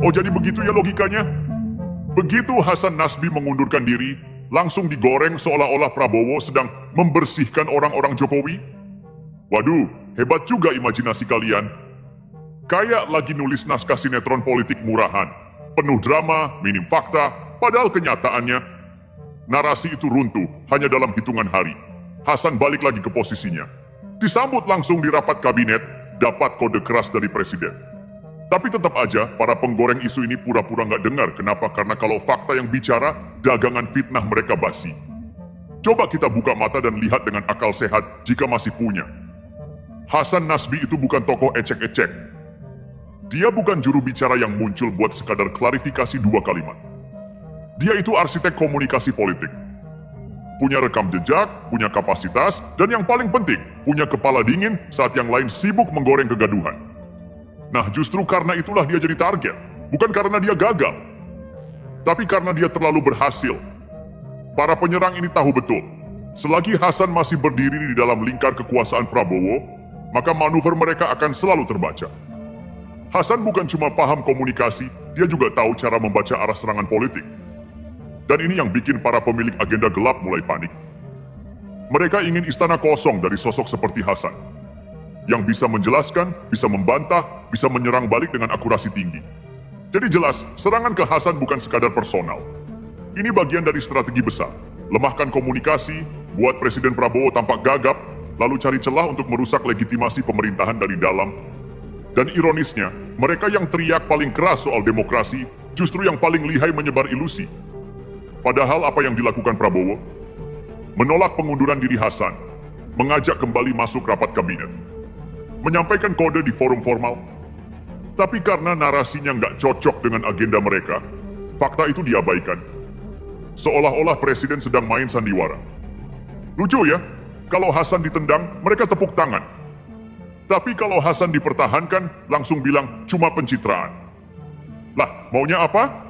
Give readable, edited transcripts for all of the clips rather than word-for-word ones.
Oh jadi begitu ya logikanya? Begitu Hasan Nasbi mengundurkan diri, langsung digoreng seolah-olah Prabowo sedang membersihkan orang-orang Jokowi? Waduh, hebat juga imajinasi kalian. Kayak lagi nulis naskah sinetron politik murahan, penuh drama, minim fakta, padahal kenyataannya, narasi itu runtuh hanya dalam hitungan hari. Hasan balik lagi ke posisinya. Disambut langsung di rapat kabinet, dapat kode keras dari presiden. Tapi tetap aja, para penggoreng isu ini pura-pura nggak dengar. Kenapa? Karena kalau fakta yang bicara, dagangan fitnah mereka basi. Coba kita buka mata dan lihat dengan akal sehat jika masih punya. Hasan Nasbi itu bukan tokoh ecek-ecek. Dia bukan juru bicara yang muncul buat sekadar klarifikasi 2 kalimat. Dia itu arsitek komunikasi politik. Punya rekam jejak, punya kapasitas, dan yang paling penting, punya kepala dingin saat yang lain sibuk menggoreng kegaduhan. Nah, justru karena itulah dia jadi target. Bukan karena dia gagal, tapi karena dia terlalu berhasil. Para penyerang ini tahu betul, selagi Hasan masih berdiri di dalam lingkar kekuasaan Prabowo, maka manuver mereka akan selalu terbaca. Hasan bukan cuma paham komunikasi, dia juga tahu cara membaca arah serangan politik. Dan ini yang bikin para pemilik agenda gelap mulai panik. Mereka ingin istana kosong dari sosok seperti Hasan, yang bisa menjelaskan, bisa membantah, bisa menyerang balik dengan akurasi tinggi. Jadi jelas, serangan ke Hasan bukan sekadar personal. Ini bagian dari strategi besar. Lemahkan komunikasi, buat Presiden Prabowo tampak gagap, lalu cari celah untuk merusak legitimasi pemerintahan dari dalam. Dan ironisnya, mereka yang teriak paling keras soal demokrasi, justru yang paling lihai menyebar ilusi. Padahal apa yang dilakukan Prabowo? Menolak pengunduran diri Hasan, mengajak kembali masuk rapat kabinet, menyampaikan kode di forum formal. Tapi karena narasinya nggak cocok dengan agenda mereka, fakta itu diabaikan. Seolah-olah Presiden sedang main sandiwara. Lucu ya, kalau Hasan ditendang, mereka tepuk tangan. Tapi kalau Hasan dipertahankan, langsung bilang cuma pencitraan. Lah, maunya apa?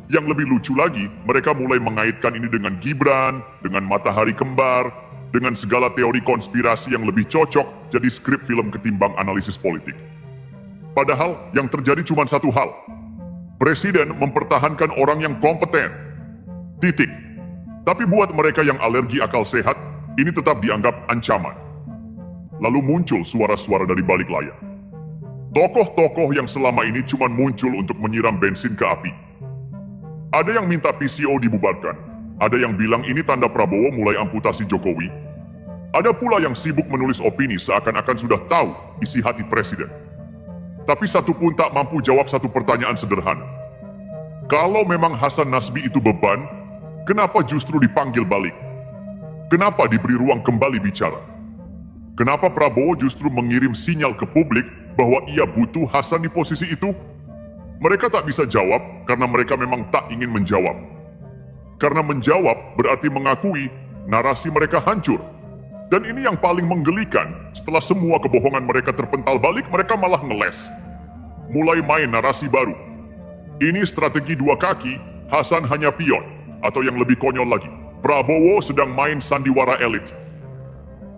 Yang lebih lucu lagi, mereka mulai mengaitkan ini dengan Gibran, dengan matahari kembar, dengan segala teori konspirasi yang lebih cocok jadi skrip film ketimbang analisis politik. Padahal yang terjadi cuma satu hal. Presiden mempertahankan orang yang kompeten. Titik. Tapi buat mereka yang alergi akal sehat, ini tetap dianggap ancaman. Lalu muncul suara-suara dari balik layar. Tokoh-tokoh yang selama ini cuma muncul untuk menyiram bensin ke api. Ada yang minta PCO dibubarkan. Ada yang bilang ini tanda Prabowo mulai amputasi Jokowi. Ada pula yang sibuk menulis opini seakan-akan sudah tahu isi hati Presiden. Tapi satu pun tak mampu jawab satu pertanyaan sederhana. Kalau memang Hasan Nasbi itu beban, kenapa justru dipanggil balik? Kenapa diberi ruang kembali bicara? Kenapa Prabowo justru mengirim sinyal ke publik bahwa ia butuh Hasan di posisi itu? Mereka tak bisa jawab karena mereka memang tak ingin menjawab. Karena menjawab berarti mengakui narasi mereka hancur. Dan ini yang paling menggelikan, setelah semua kebohongan mereka terpental balik, mereka malah ngeles. Mulai main narasi baru. Ini strategi 2 kaki, Hasan hanya pion. Atau yang lebih konyol lagi, Prabowo sedang main sandiwara elit.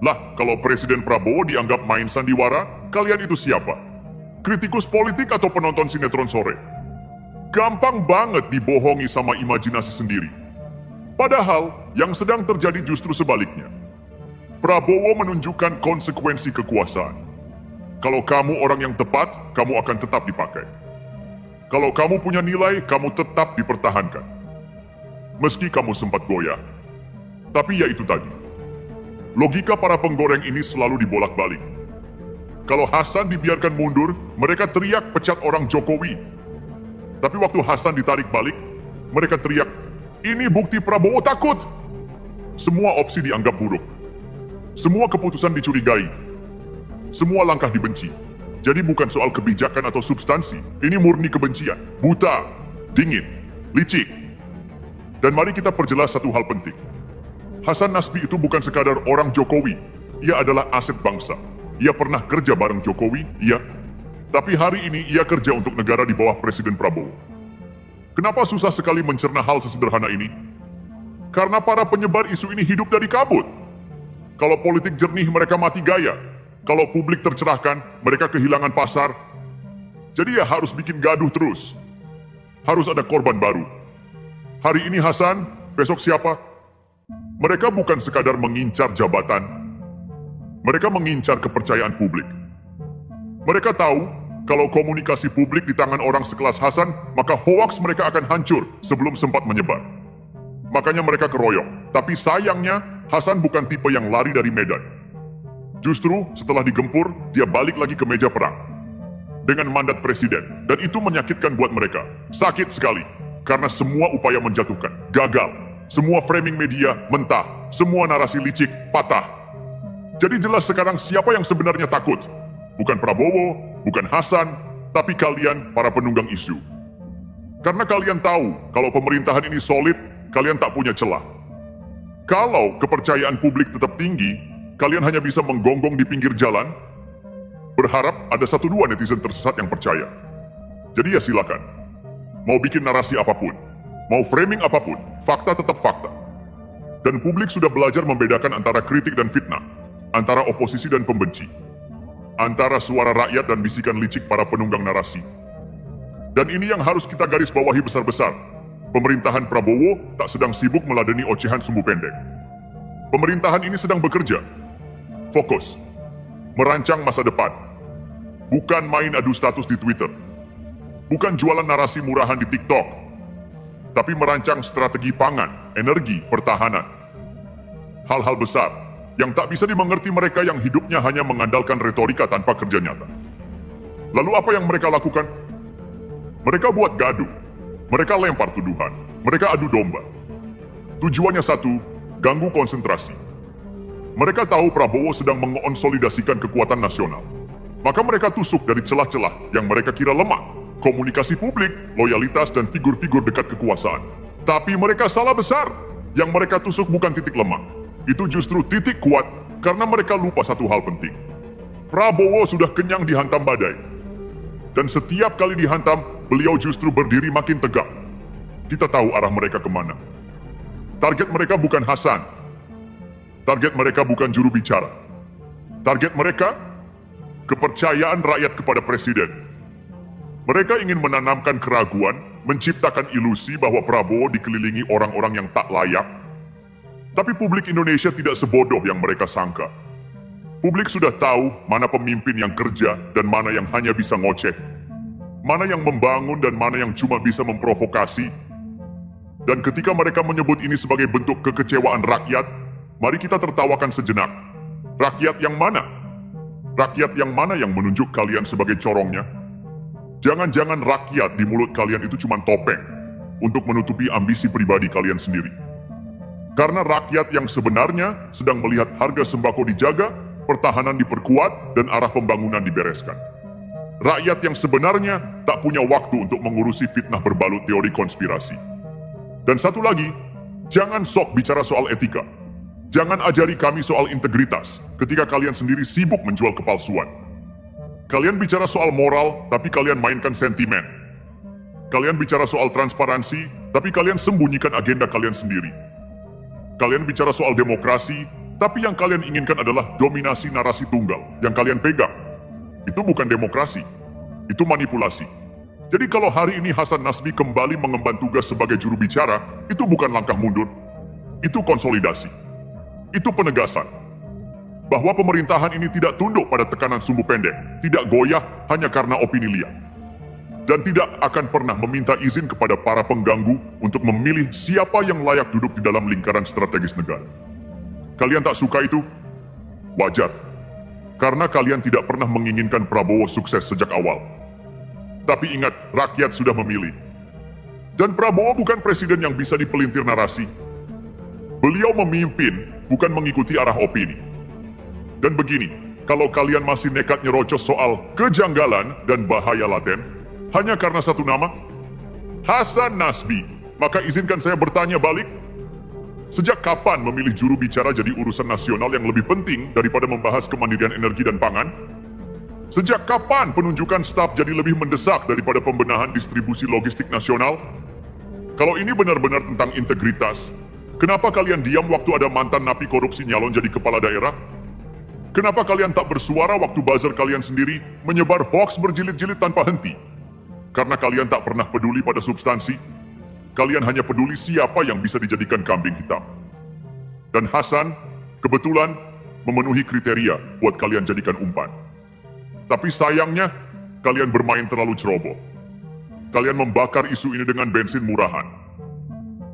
Lah, kalau Presiden Prabowo dianggap main sandiwara, kalian itu siapa? Kritikus politik atau penonton sinetron sore? Gampang banget dibohongi sama imajinasi sendiri. Padahal, yang sedang terjadi justru sebaliknya. Prabowo menunjukkan konsekuensi kekuasaan. Kalau kamu orang yang tepat, kamu akan tetap dipakai. Kalau kamu punya nilai, kamu tetap dipertahankan. Meski kamu sempat goyah. Tapi ya itu tadi. Logika para penggoreng ini selalu dibolak-balik. Kalau Hasan dibiarkan mundur, mereka teriak pecat orang Jokowi. Tapi waktu Hasan ditarik balik, mereka teriak, ini bukti Prabowo takut. Semua opsi dianggap buruk. Semua keputusan dicurigai. Semua langkah dibenci. Jadi bukan soal kebijakan atau substansi, ini murni kebencian, buta, dingin, licik. Dan mari kita perjelas satu hal penting. Hasan Nasbi itu bukan sekadar orang Jokowi. Ia adalah aset bangsa. Ia pernah kerja bareng Jokowi, iya. Tapi hari ini ia kerja untuk negara di bawah Presiden Prabowo. Kenapa susah sekali mencerna hal sesederhana ini? Karena para penyebar isu ini hidup dari kabut. Kalau politik jernih, mereka mati gaya. Kalau publik tercerahkan, mereka kehilangan pasar. Jadi ya harus bikin gaduh terus. harus ada korban baru. Hari ini Hasan, besok siapa? Mereka bukan sekadar mengincar jabatan. Mereka mengincar kepercayaan publik. Mereka tahu kalau komunikasi publik di tangan orang sekelas Hasan, maka hoaks mereka akan hancur sebelum sempat menyebar. Makanya mereka keroyok. Tapi sayangnya, Hasan bukan tipe yang lari dari medan. Justru setelah digempur, dia balik lagi ke meja perang. Dengan mandat presiden. Dan itu menyakitkan buat mereka. Sakit sekali. Karena semua upaya menjatuhkan. Gagal. Semua framing media mentah. Semua narasi licik patah. Jadi jelas sekarang siapa yang sebenarnya takut. Bukan Prabowo, bukan Hasan, tapi kalian para penunggang isu. Karena kalian tahu kalau pemerintahan ini solid, kalian tak punya celah. Kalau kepercayaan publik tetap tinggi, kalian hanya bisa menggonggong di pinggir jalan, berharap ada 1-2 netizen tersesat yang percaya. Jadi ya silakan. Mau bikin narasi apapun, mau framing apapun, fakta tetap fakta. Dan publik sudah belajar membedakan antara kritik dan fitnah, antara oposisi dan pembenci, antara suara rakyat dan bisikan licik para penunggang narasi. Dan ini yang harus kita garis bawahi besar-besar. Pemerintahan Prabowo tak sedang sibuk meladeni ocehan sumbu pendek. Pemerintahan ini sedang bekerja, fokus, merancang masa depan. Bukan main adu status di Twitter. Bukan jualan narasi murahan di TikTok. Tapi merancang strategi pangan, energi, pertahanan. Hal-hal besar yang tak bisa dimengerti mereka yang hidupnya hanya mengandalkan retorika tanpa kerja nyata. Lalu apa yang mereka lakukan? Mereka buat gaduh. Mereka lempar tuduhan. Mereka adu domba. Tujuannya satu, ganggu konsentrasi. Mereka tahu Prabowo sedang mengonsolidasikan kekuatan nasional. Maka mereka tusuk dari celah-celah yang mereka kira lemah. Komunikasi publik, loyalitas, dan figur-figur dekat kekuasaan. Tapi mereka salah besar. Yang mereka tusuk bukan titik lemah. Itu justru titik kuat karena mereka lupa satu hal penting. Prabowo sudah kenyang dihantam badai. Dan setiap kali dihantam, beliau justru berdiri makin tegak. Kita tahu arah mereka kemana. Target mereka bukan Hasan. Target mereka bukan juru bicara. Target mereka, kepercayaan rakyat kepada presiden. Mereka ingin menanamkan keraguan, menciptakan ilusi bahwa Prabowo dikelilingi orang-orang yang tak layak. Tapi publik Indonesia tidak sebodoh yang mereka sangka. Publik sudah tahu mana pemimpin yang kerja dan mana yang hanya bisa ngoceh. Mana yang membangun dan mana yang cuma bisa memprovokasi. Dan ketika mereka menyebut ini sebagai bentuk kekecewaan rakyat, mari kita tertawakan sejenak. Rakyat yang mana? Rakyat yang mana yang menunjuk kalian sebagai corongnya? Jangan-jangan rakyat di mulut kalian itu cuma topeng untuk menutupi ambisi pribadi kalian sendiri. Karena rakyat yang sebenarnya sedang melihat harga sembako dijaga, pertahanan diperkuat, dan arah pembangunan dibereskan. Rakyat yang sebenarnya tak punya waktu untuk mengurusi fitnah berbalut teori konspirasi. Dan satu lagi, jangan sok bicara soal etika. Jangan ajari kami soal integritas ketika kalian sendiri sibuk menjual kepalsuan. Kalian bicara soal moral, tapi kalian mainkan sentimen. Kalian bicara soal transparansi, tapi kalian sembunyikan agenda kalian sendiri. Kalian bicara soal demokrasi, tapi yang kalian inginkan adalah dominasi narasi tunggal yang kalian pegang. Itu bukan demokrasi, itu manipulasi. Jadi kalau hari ini Hasan Nasbi kembali mengemban tugas sebagai juru bicara, itu bukan langkah mundur, itu konsolidasi. Itu penegasan bahwa pemerintahan ini tidak tunduk pada tekanan sumbu pendek, tidak goyah hanya karena opini liar, dan tidak akan pernah meminta izin kepada para pengganggu untuk memilih siapa yang layak duduk di dalam lingkaran strategis negara. Kalian tak suka itu? Wajar, karena kalian tidak pernah menginginkan Prabowo sukses sejak awal. Tapi ingat, rakyat sudah memilih. Dan Prabowo bukan presiden yang bisa dipelintir narasi. Beliau memimpin, bukan mengikuti arah opini. Dan begini, kalau kalian masih nekat nyerocos soal kejanggalan dan bahaya laten, hanya karena satu nama, Hasan Nasbi, maka izinkan saya bertanya balik, sejak kapan memilih juru bicara jadi urusan nasional yang lebih penting daripada membahas kemandirian energi dan pangan? Sejak kapan penunjukan staf jadi lebih mendesak daripada pembenahan distribusi logistik nasional? Kalau ini benar-benar tentang integritas, kenapa kalian diam waktu ada mantan napi korupsi nyalon jadi kepala daerah? Kenapa kalian tak bersuara waktu buzzer kalian sendiri menyebar hoaks berjilid-jilid tanpa henti? Karena kalian tak pernah peduli pada substansi, kalian hanya peduli siapa yang bisa dijadikan kambing hitam. Dan Hasan, kebetulan, memenuhi kriteria buat kalian jadikan umpan. Tapi sayangnya, kalian bermain terlalu ceroboh. Kalian membakar isu ini dengan bensin murahan.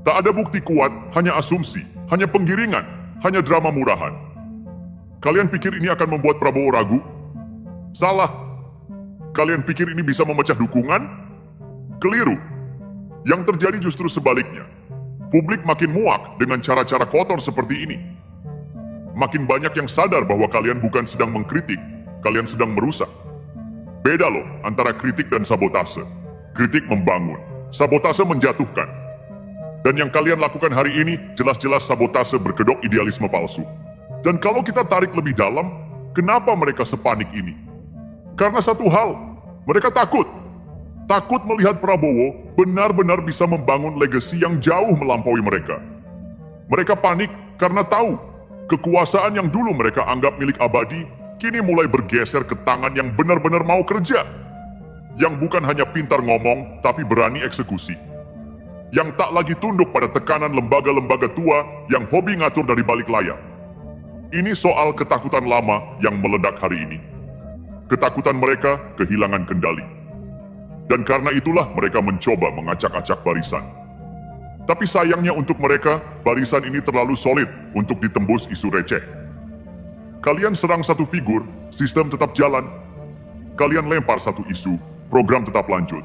Tak ada bukti kuat, hanya asumsi, hanya penggiringan, hanya drama murahan. Kalian pikir ini akan membuat Prabowo ragu? Salah. Kalian pikir ini bisa memecah dukungan? Keliru. Yang terjadi justru sebaliknya. Publik makin muak dengan cara-cara kotor seperti ini. Makin banyak yang sadar bahwa kalian bukan sedang mengkritik, kalian sedang merusak. Beda loh antara kritik dan sabotase. Kritik membangun, sabotase menjatuhkan. Dan yang kalian lakukan hari ini jelas-jelas sabotase berkedok idealisme palsu. Dan kalau kita tarik lebih dalam, kenapa mereka sepanik ini? Karena satu hal, mereka takut. Takut melihat Prabowo benar-benar bisa membangun legasi yang jauh melampaui mereka. Mereka panik karena tahu kekuasaan yang dulu mereka anggap milik abadi kini mulai bergeser ke tangan yang benar-benar mau kerja. Yang bukan hanya pintar ngomong, tapi berani eksekusi. Yang tak lagi tunduk pada tekanan lembaga-lembaga tua yang hobi ngatur dari balik layar. Ini soal ketakutan lama yang meledak hari ini. Ketakutan mereka kehilangan kendali. Dan karena itulah mereka mencoba mengacak-acak barisan. Tapi sayangnya untuk mereka, barisan ini terlalu solid untuk ditembus isu receh. Kalian serang satu figur, sistem tetap jalan. Kalian lempar satu isu, program tetap lanjut.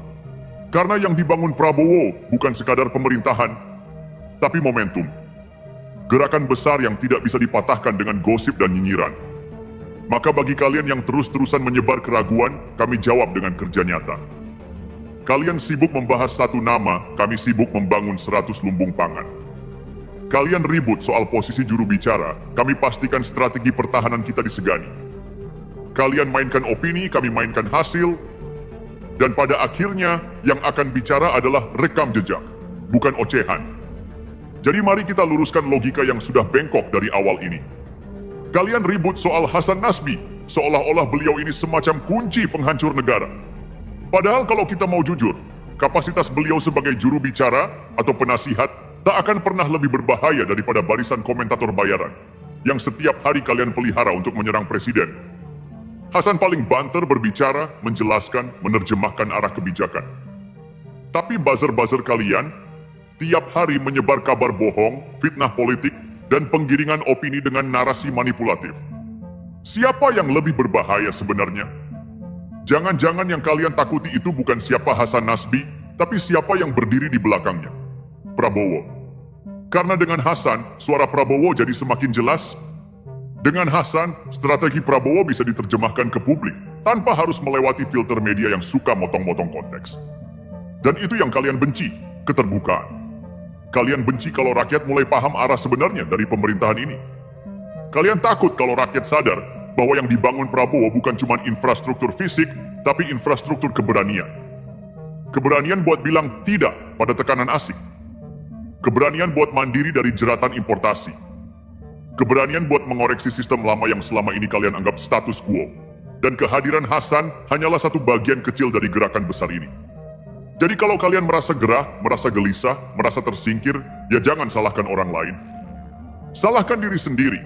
Karena yang dibangun Prabowo bukan sekadar pemerintahan, tapi momentum. Gerakan besar yang tidak bisa dipatahkan dengan gosip dan nyinyiran. Maka bagi kalian yang terus-terusan menyebar keraguan, kami jawab dengan kerja nyata. Kalian sibuk membahas satu nama, kami sibuk membangun 100 lumbung pangan. Kalian ribut soal posisi juru bicara, kami pastikan strategi pertahanan kita disegani. Kalian mainkan opini, kami mainkan hasil, dan pada akhirnya yang akan bicara adalah rekam jejak, bukan ocehan. Jadi mari kita luruskan logika yang sudah bengkok dari awal ini. Kalian ribut soal Hasan Nasbi, seolah-olah beliau ini semacam kunci penghancur negara. Padahal kalau kita mau jujur, kapasitas beliau sebagai juru bicara atau penasihat tak akan pernah lebih berbahaya daripada barisan komentator bayaran yang setiap hari kalian pelihara untuk menyerang presiden. Hasan paling banter berbicara, menjelaskan, menerjemahkan arah kebijakan. Tapi buzzer-buzzer kalian tiap hari menyebar kabar bohong, fitnah politik, dan penggiringan opini dengan narasi manipulatif. Siapa yang lebih berbahaya sebenarnya? Jangan-jangan yang kalian takuti itu bukan siapa Hasan Nasbi, tapi siapa yang berdiri di belakangnya. Prabowo. Karena dengan Hasan, suara Prabowo jadi semakin jelas. Dengan Hasan, strategi Prabowo bisa diterjemahkan ke publik tanpa harus melewati filter media yang suka motong-motong konteks. Dan itu yang kalian benci, keterbukaan. Kalian benci kalau rakyat mulai paham arah sebenarnya dari pemerintahan ini. Kalian takut kalau rakyat sadar bahwa yang dibangun Prabowo bukan cuma infrastruktur fisik, tapi infrastruktur keberanian. Keberanian buat bilang tidak pada tekanan asing. Keberanian buat mandiri dari jeratan importasi. Keberanian buat mengoreksi sistem lama yang selama ini kalian anggap status quo. Dan kehadiran Hasan hanyalah satu bagian kecil dari gerakan besar ini. Jadi kalau kalian merasa gerah, merasa gelisah, merasa tersingkir, ya jangan salahkan orang lain. Salahkan diri sendiri.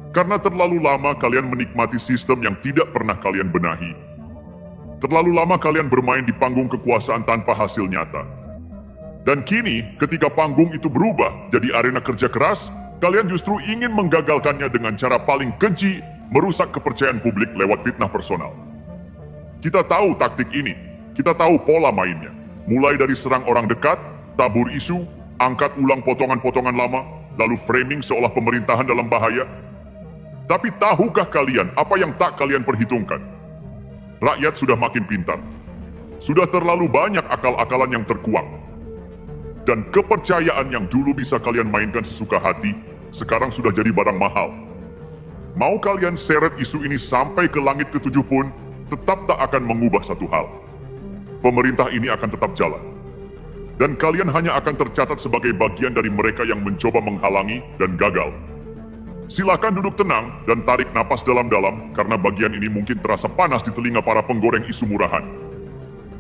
Karena terlalu lama kalian menikmati sistem yang tidak pernah kalian benahi. Terlalu lama kalian bermain di panggung kekuasaan tanpa hasil nyata. Dan kini, ketika panggung itu berubah jadi arena kerja keras, kalian justru ingin menggagalkannya dengan cara paling keji, merusak kepercayaan publik lewat fitnah personal. Kita tahu taktik ini, kita tahu pola mainnya. Mulai dari serang orang dekat, tabur isu, angkat ulang potongan-potongan lama, lalu framing seolah pemerintahan dalam bahaya. Tapi tahukah kalian apa yang tak kalian perhitungkan? Rakyat sudah makin pintar. Sudah terlalu banyak akal-akalan yang terkuak. Dan kepercayaan yang dulu bisa kalian mainkan sesuka hati, sekarang sudah jadi barang mahal. Mau kalian seret isu ini sampai ke langit ke-7 pun, tetap tak akan mengubah satu hal. Pemerintah ini akan tetap jalan. Dan kalian hanya akan tercatat sebagai bagian dari mereka yang mencoba menghalangi dan gagal. Silakan duduk tenang dan tarik napas dalam-dalam karena bagian ini mungkin terasa panas di telinga para penggoreng isu murahan.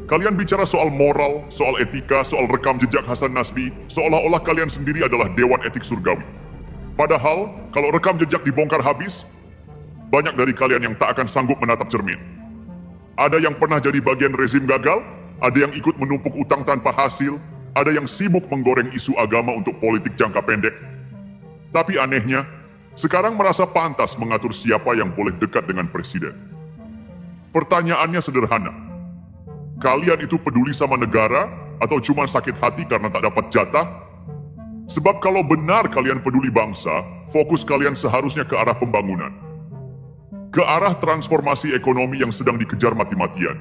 Kalian bicara soal moral, soal etika, soal rekam jejak Hasan Nasbi, seolah-olah kalian sendiri adalah dewan etik surgawi. Padahal, kalau rekam jejak dibongkar habis, banyak dari kalian yang tak akan sanggup menatap cermin. Ada yang pernah jadi bagian rezim gagal, ada yang ikut menumpuk utang tanpa hasil, ada yang sibuk menggoreng isu agama untuk politik jangka pendek. Tapi anehnya, sekarang merasa pantas mengatur siapa yang boleh dekat dengan presiden. Pertanyaannya sederhana. Kalian itu peduli sama negara atau cuma sakit hati karena tak dapat jatah? Sebab kalau benar kalian peduli bangsa, fokus kalian seharusnya ke arah pembangunan. Ke arah transformasi ekonomi yang sedang dikejar mati-matian.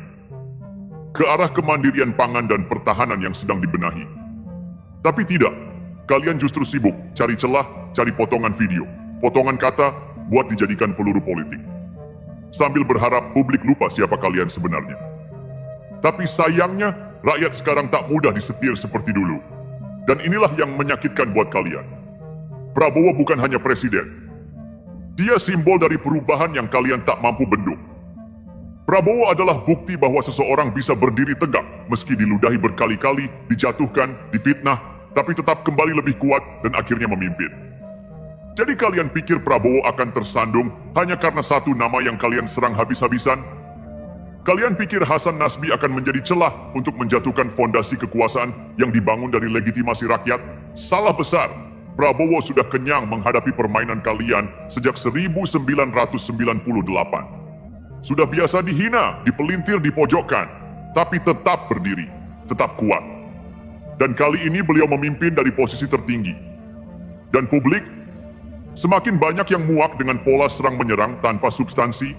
Ke arah kemandirian pangan dan pertahanan yang sedang dibenahi. Tapi tidak, kalian justru sibuk cari celah, cari potongan video, potongan kata buat dijadikan peluru politik. Sambil berharap publik lupa siapa kalian sebenarnya. Tapi sayangnya, rakyat sekarang tak mudah disetir seperti dulu. Dan inilah yang menyakitkan buat kalian. Prabowo bukan hanya presiden. Dia simbol dari perubahan yang kalian tak mampu bendung. Prabowo adalah bukti bahwa seseorang bisa berdiri tegak meski diludahi berkali-kali, dijatuhkan, difitnah, tapi tetap kembali lebih kuat dan akhirnya memimpin. Jadi kalian pikir Prabowo akan tersandung hanya karena satu nama yang kalian serang habis-habisan? Kalian pikir Hasan Nasbi akan menjadi celah untuk menjatuhkan fondasi kekuasaan yang dibangun dari legitimasi rakyat? Salah besar. Prabowo sudah kenyang menghadapi permainan kalian sejak 1998. Sudah biasa dihina, dipelintir, dipojokkan, tapi tetap berdiri, tetap kuat. Dan kali ini beliau memimpin dari posisi tertinggi. Dan publik, semakin banyak yang muak dengan pola serang-menyerang tanpa substansi.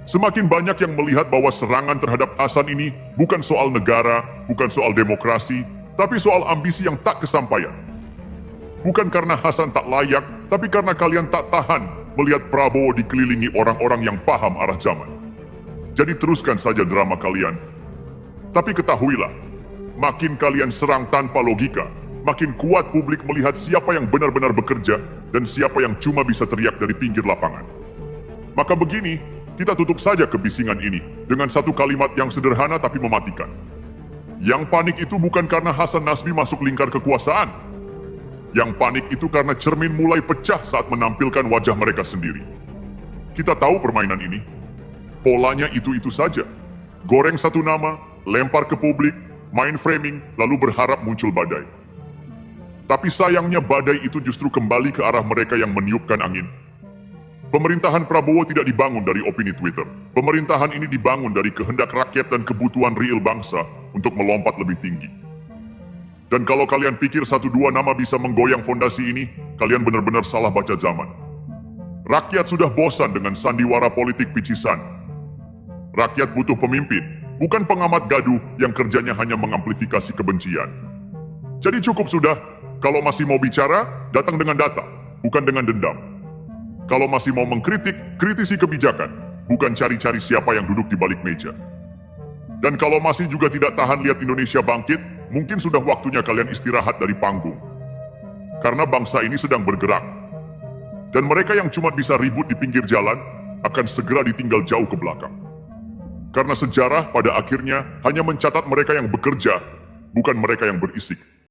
Semakin banyak yang melihat bahwa serangan terhadap Hasan ini bukan soal negara, bukan soal demokrasi, tapi soal ambisi yang tak kesampaian. Bukan karena Hasan tak layak, tapi karena kalian tak tahan melihat Prabowo dikelilingi orang-orang yang paham arah zaman. Jadi teruskan saja drama kalian. Tapi ketahuilah, makin kalian serang tanpa logika, makin kuat publik melihat siapa yang benar-benar bekerja dan siapa yang cuma bisa teriak dari pinggir lapangan. Maka begini, kita tutup saja kebisingan ini dengan satu kalimat yang sederhana tapi mematikan. Yang panik itu bukan karena Hasan Nasbi masuk lingkar kekuasaan. Yang panik itu karena cermin mulai pecah saat menampilkan wajah mereka sendiri. Kita tahu permainan ini. Polanya itu-itu saja. Goreng satu nama, lempar ke publik, main framing, lalu berharap muncul badai. Tapi sayangnya badai itu justru kembali ke arah mereka yang meniupkan angin. Pemerintahan Prabowo tidak dibangun dari opini Twitter. Pemerintahan ini dibangun dari kehendak rakyat dan kebutuhan real bangsa untuk melompat lebih tinggi. Dan kalau kalian pikir satu dua nama bisa menggoyang fondasi ini, kalian benar-benar salah baca zaman. Rakyat sudah bosan dengan sandiwara politik picisan. Rakyat butuh pemimpin, bukan pengamat gaduh yang kerjanya hanya mengamplifikasi kebencian. Jadi cukup sudah, kalau masih mau bicara, datang dengan data, bukan dengan dendam. Kalau masih mau mengkritik, kritisi kebijakan, bukan cari-cari siapa yang duduk di balik meja. Dan kalau masih juga tidak tahan lihat Indonesia bangkit, mungkin sudah waktunya kalian istirahat dari panggung. Karena bangsa ini sedang bergerak. Dan mereka yang cuma bisa ribut di pinggir jalan, akan segera ditinggal jauh ke belakang. Karena sejarah pada akhirnya hanya mencatat mereka yang bekerja, bukan mereka yang berisik.